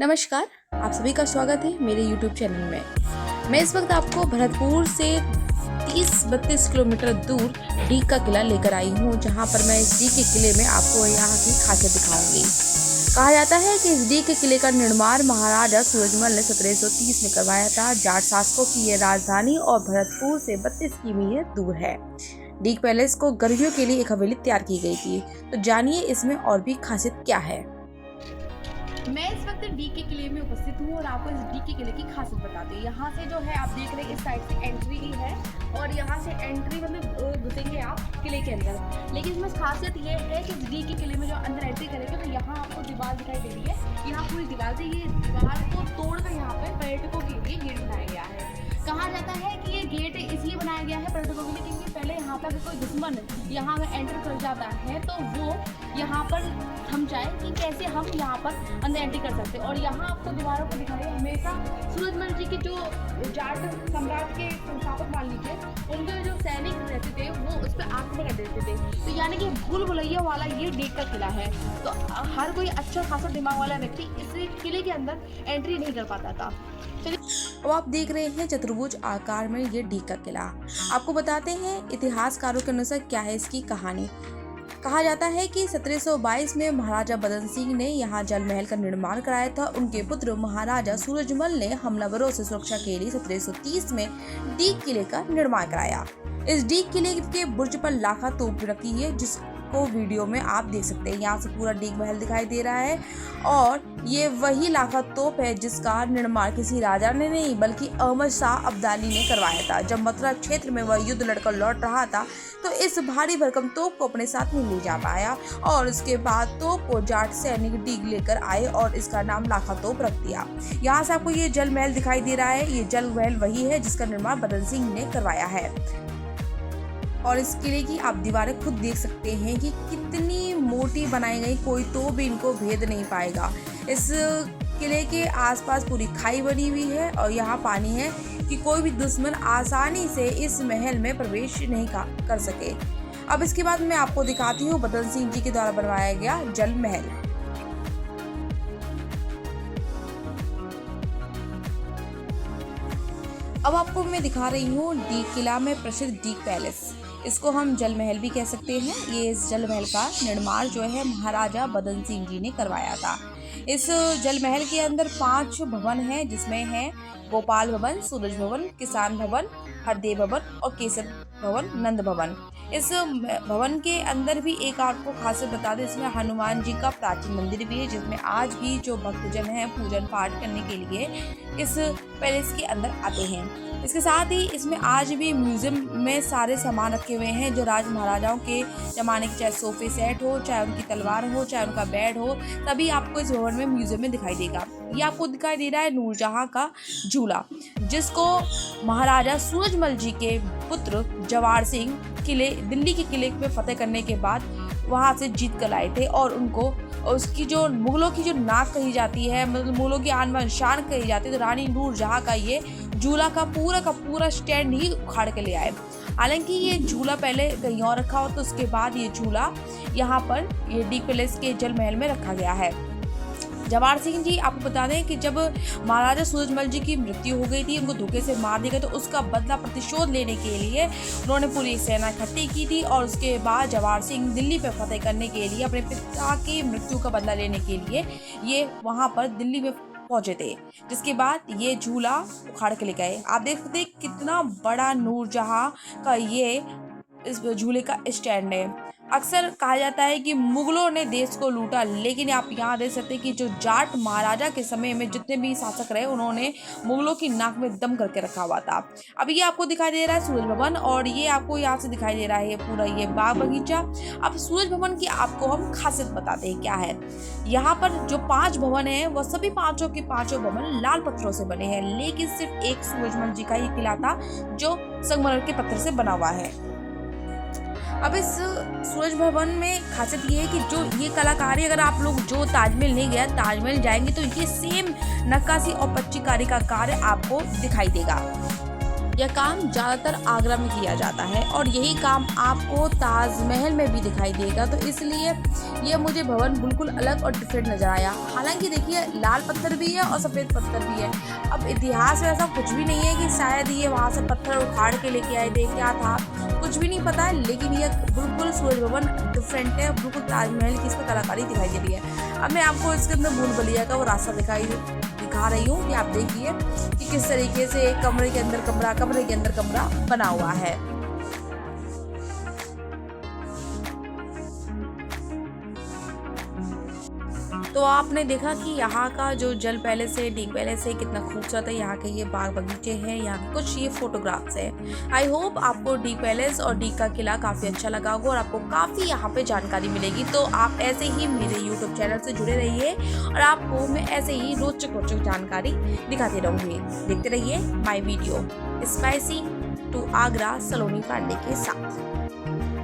नमस्कार, आप सभी का स्वागत है मेरे YouTube चैनल में। मैं इस वक्त आपको भरतपुर से 30-32 किलोमीटर दूर डीग का किला लेकर आई हूँ, जहाँ पर मैं इस डीग के किले में आपको यहाँ की खासियत दिखाऊंगी। कहा जाता है कि इस डीग के किले का निर्माण महाराजा सूरजमल ने 1730 में करवाया था। जाट शासकों की ये राजधानी और भरतपुर से 32 किमी दूर है। डीग पैलेस को गर्मियों के लिए एक हवेली तैयार की गई थी। तो जानिए इसमें और भी खासियत क्या है। मैं इस वक्त डीग के किले में उपस्थित हूँ और आपको इस डीग के किले की खासियत बताती हूँ। यहाँ से जो है आप देख रहे हैं इस साइड से एंट्री ही है और यहाँ से एंट्री मतलब घुसेंगे आप किले के अंदर। लेकिन इसमें खासियत ये है कि इस डीग के किले में जो अंदर एंट्री करेंगे तो यहाँ आपको दीवार दिखाई दे रही है। यहाँ पूरी दीवार से ये दीवार को तोड़कर यहाँ पे पर्यटकों के लिए गेट बनाया गया है। कहा जाता है कि ये गेट इसलिए बनाया गया है पर्यटकों के लिए क्योंकि पहले यहाँ पर कोई दुश्मन यहाँ अगर एंटर कर जाता है तो वो यहाँ पर थम जाए कि कैसे हम यहाँ पर अंदर एंट्री कर सकते हैं। और यहाँ आपको दीवारों को दिखाई हमेशा सूरजमल जी के जो जाट सम्राट के संस्थापक मान लीजिए उनके जो सैनिक रहते थे वो उस पर आक्रमण कर देते थे। तो यानी कि भूल भुलैया वाला ये डीग का किला है। तो हर कोई अच्छा खासा दिमाग वाला व्यक्ति इस किले के अंदर एंट्री नहीं कर पाता था। अब आप देख रहे हैं चतुर्भुज आकार में ये डीग का किला। आपको बताते हैं इतिहासकारों के अनुसार क्या है इसकी कहानी। कहा जाता है कि 1722 में महाराजा बदन सिंह ने यहाँ जल महल का निर्माण कराया था। उनके पुत्र महाराजा सूरजमल ने हमलावरों से सुरक्षा के लिए 1730 में डीग किले का निर्माण कराया। इस डीग किले के बुर्ज पर लाखा तोप रखी है, जिसको वीडियो में आप देख सकते हैं। यहाँ से पूरा डीग महल दिखाई दे रहा है और ये वही लाखा तोप है जिसका निर्माण किसी राजा ने नहीं बल्कि अहमद शाह अब्दाली ने करवाया था। जब मथुरा क्षेत्र में वह युद्ध लड़कर लौट रहा था तो इस भारी भरकम तोप को अपने साथ नहीं ले जा पाया और उसके बाद तोप को जाट सैनिक डीग लेकर आए और इसका नाम लाखा तोप रख दिया। यहाँ से आपको ये जल महल दिखाई दे रहा है। ये जल महल वही है जिसका निर्माण बदन सिंह ने करवाया है। और इस किले की आप दीवारें खुद देख सकते हैं कि कितनी मोटी बनाई गई, कोई तो भी इनको भेद नहीं पाएगा। इस किले के आसपास पूरी खाई बनी हुई है और यहाँ पानी है कि कोई भी दुश्मन आसानी से इस महल में प्रवेश नहीं कर सके। अब इसके बाद मैं आपको दिखाती हूँ बदन सिंह जी के द्वारा बनवाया गया जल महल। अब आपको मैं दिखा रही हूँ डीग किला में प्रसिद्ध डीग पैलेस। इसको हम जल महल भी कह सकते हैं। ये इस जल महल का निर्माण जो है महाराजा बदन सिंह जी ने करवाया था। इस जल महल के अंदर 5 भवन हैं, जिसमें है गोपाल भवन, सूरज भवन, किसान भवन, हरदेव भवन और केसर भवन, नंद भवन। इस भवन के अंदर भी एक आपको खासियत बता दें, इसमें हनुमान जी का प्राचीन मंदिर भी है, जिसमें आज भी जो भक्तजन हैं पूजन पाठ करने के लिए इस पैलेस के अंदर आते हैं। इसके साथ ही इसमें आज भी म्यूजियम में सारे सामान रखे हुए हैं जो राज महाराजाओं के जमाने के, चाहे सोफे सेट हो, चाहे उनकी तलवार हो, चाहे उनका बेड हो, तभी आपको इस भवन में म्यूजियम में दिखाई देगा। ये आपको दिखाई दे रहा है नूरजहां का झूला, जिसको महाराजा सूरजमल जी के पुत्र जवाहर सिंह दिल्ली के किले में फतेह करने के बाद वहां से जीत कर लाए थे और उनको उसकी जो मुगलों की जो नाक कही जाती है, मतलब मुगलों की आन बान शान कही जाती है, तो रानी नूरजहां का ये झूला का पूरा स्टैंड ही उखाड़ के ले आए। हालांकि ये झूला पहले कहीं और रखा हो, तो उसके बाद ये झूला यहाँ पर ये डीग पैलेस के जल महल में रखा गया है। जवाहर सिंह जी आपको बता दें कि जब महाराजा सूरजमल जी की मृत्यु हो गई थी, उनको धोखे से मार दिया गया, तो उसका बदला प्रतिशोध लेने के लिए उन्होंने पूरी सेना इकट्ठी की थी और उसके बाद जवाहर सिंह दिल्ली पर फतेह करने के लिए, अपने पिता की मृत्यु का बदला लेने के लिए ये वहाँ पर दिल्ली में पहुंचे थे। जिसके बाद ये झूला उखाड़ के ले गए। आप देख सकते हैं कितना बड़ा नूरजहां का ये इस झूले का स्टैंड है। अक्सर कहा जाता है कि मुगलों ने देश को लूटा, लेकिन आप यहाँ देख सकते हैं कि जो जाट महाराजा के समय में जितने भी शासक रहे उन्होंने मुगलों की नाक में दम करके रखा हुआ था। अब ये आपको दिखाई दे रहा है सूरज भवन और ये आपको यहाँ से दिखाई दे रहा है पूरा ये बाग बगीचा। अब सूरज भवन की आपको हम खासियत बताते हैं क्या है। यहाँ पर जो 5 भवन है वह सभी पांचों के पांचों भवन लाल पत्थरों से बने हैं, लेकिन सिर्फ एक सूरजमल जी का ही किला था जो संगमरमर के पत्थर से बना हुआ है। अब इस सूरज भवन में खासियत ये है कि जो ये कलाकारी, अगर आप लोग जो ताजमहल नहीं गया, ताजमहल जाएंगे तो ये सेम नक्काशी और पच्चीकारी का कार्य आपको दिखाई देगा। यह काम ज़्यादातर आगरा में किया जाता है और यही काम आपको ताजमहल में भी दिखाई देगा। तो इसलिए ये मुझे भवन बिल्कुल अलग और डिफरेंट नज़र आया। हालांकि देखिए लाल पत्थर भी है और सफ़ेद पत्थर भी है। अब इतिहास में ऐसा कुछ भी नहीं है कि शायद ये वहाँ से पत्थर उखाड़ के लेके आए थे, क्या था कुछ भी नहीं पता है। लेकिन ये बिल्कुल सूरज भवन डिफरेंट है, बिल्कुल ताजमहल की इसमें कलाकारी दिखाई दे रही है। अब मैं आपको इसके अंदर भूल भुलैया का वो रास्ता दिखा रही हूँ कि आप देखिए कि किस तरीके से कमरे के अंदर कमरा बना हुआ है। तो आपने देखा कि यहाँ का जो जल पैलेस है, डी पैलेस है, कितना खूबसूरत है। यहाँ के ये बाग बगीचे हैं, यहाँ कुछ ये फोटोग्राफ्स हैं। आई होप आपको डी पैलेस और डी का किला काफ़ी अच्छा लगा होगा और आपको काफ़ी यहाँ पे जानकारी मिलेगी। तो आप ऐसे ही मेरे यूट्यूब चैनल से जुड़े रहिए और आपको मैं ऐसे ही रोचक जानकारी दिखाती रहूँगी। देखते रहिए my video spicy to Agra Saloni Pandey के साथ।